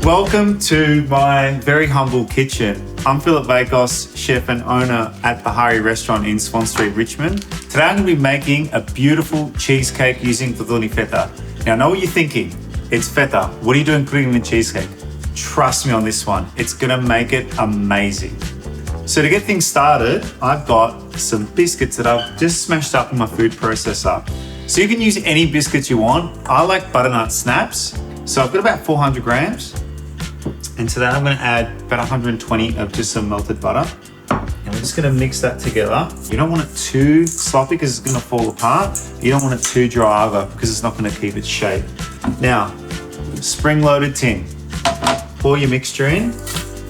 Welcome to my very humble kitchen. I'm Philip Vakos, chef and owner at Bahari Restaurant in Swan Street, Richmond. Today I'm going to be making a beautiful cheesecake using Dodoni Feta. Now I know what you're thinking, it's Feta. What are you doing putting it in cheesecake? Trust me on this one, it's going to make it amazing. So to get things started, I've got some biscuits that I've just smashed up in my food processor. So you can use any biscuits you want. I like butternut snaps. So I've got about 400 grams. And to that I'm going to add about 120 of just some melted butter. And we're just going to mix that together. You don't want it too sloppy because it's going to fall apart. You don't want it too dry either because it's not going to keep its shape. Now, spring-loaded tin. Pour your mixture in.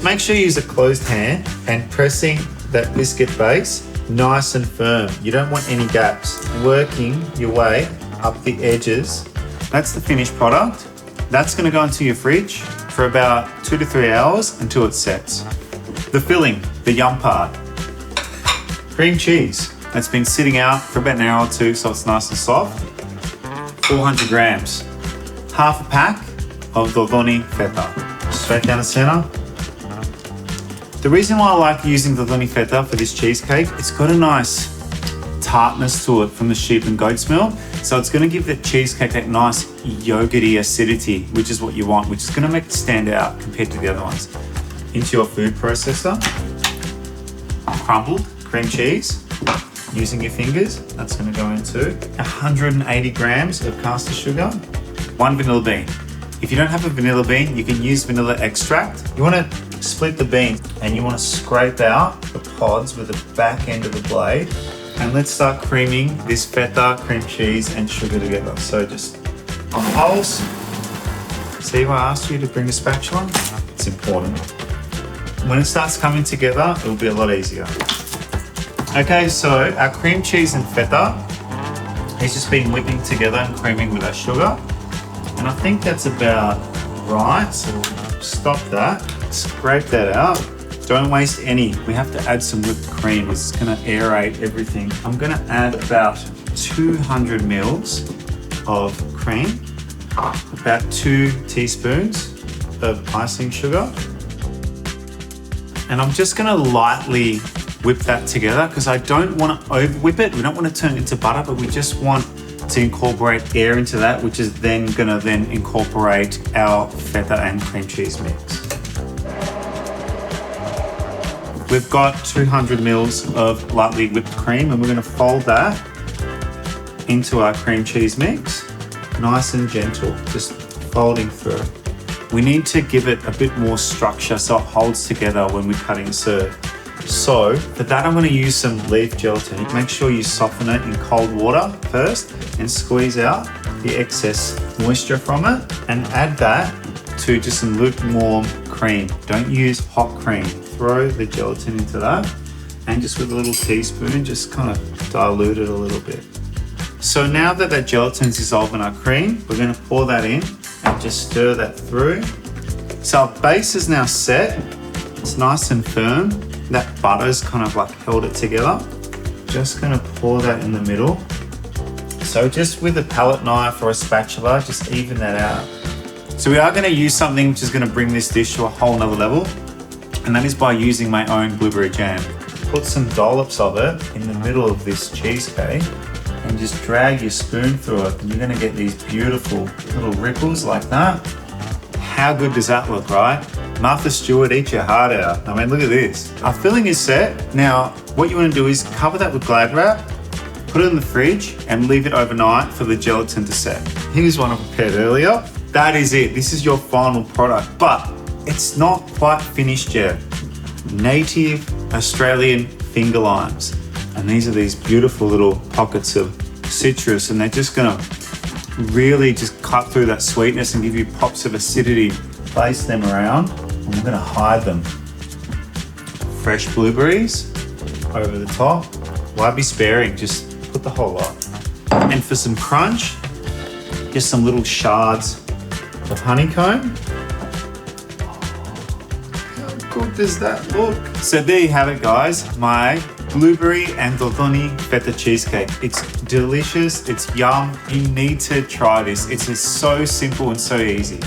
Make sure you use a closed hand and pressing that biscuit base nice and firm. You don't want any gaps. Working your way up the edges. That's the finished product. That's going to go into your fridge for about 2 to 3 hours until it sets. The filling, the yum part. Cream cheese. That's been sitting out for about an hour or two so it's nice and soft. 400 grams. Half a pack of Dodoni Feta. Straight down the center. The reason why I like using Dodoni Feta for this cheesecake, it's got a nice tartness to it from the sheep and goat's milk. So it's going to give the cheesecake that nice yogurty acidity, which is what you want, which is going to make it stand out compared to the other ones. Into your food processor, crumbled cream cheese, using your fingers, that's going to go into 180 grams of caster sugar, 1 vanilla bean. If you don't have a vanilla bean, you can use vanilla extract. You want to split the bean and you want to scrape out the pods with the back end of the blade. And let's start creaming this feta, cream cheese and sugar together. So just on the pulse. See why I asked you to bring a spatula? It's important. When it starts coming together, it'll be a lot easier. Okay, so our cream cheese and feta has just been whipping together and creaming with our sugar. And I think that's about right. So we'll stop that, scrape that out. Don't waste any. We have to add some whipped cream because it's going to aerate everything. I'm going to add about 200 mils of cream, about 2 teaspoons of icing sugar. And I'm just going to lightly whip that together because I don't want to over whip it. We don't want to turn it into butter, but we just want to incorporate air into that, which is then going to incorporate our feta and cream cheese mix. We've got 200 mils of lightly whipped cream and we're going to fold that into our cream cheese mix. Nice and gentle, just folding through. We need to give it a bit more structure so it holds together when we're cutting and serve. So for that I'm going to use some leaf gelatin. Make sure you soften it in cold water first and squeeze out the excess moisture from it and add that to just some lukewarm cream. Don't use hot cream. Throw the gelatin into that and just with a little teaspoon just kind of dilute it a little bit. So now that that gelatin's dissolved in our cream, we're going to pour that in and just stir that through. So our base is now set. It's nice and firm. That butter's kind of like held it together. Just going to pour that in the middle. So just with a palette knife or a spatula, just even that out. So we are going to use something which is going to bring this dish to a whole nother level. And that is by using my own blueberry jam. Put some dollops of it in the middle of this cheesecake and just drag your spoon through it and you're going to get these beautiful little ripples like that. How good does that look, right? Martha Stewart, eat your heart out. I mean, look at this. Our filling is set. Now, what you want to do is cover that with Glad wrap, put it in the fridge and leave it overnight for the gelatin to set. Here's one I prepared earlier. That is it. This is your final product, but it's not quite finished yet. Native Australian finger limes. And these are these beautiful little pockets of citrus and they're just gonna really just cut through that sweetness and give you pops of acidity. Place them around and we're gonna hide them. Fresh blueberries over the top. Why be sparing? Just put the whole lot. And for some crunch, just some little shards of honeycomb. How good does that look? So there you have it, guys. My blueberry and Dodoni feta cheesecake. It's delicious, it's yum. You need to try this. It's just so simple and so easy.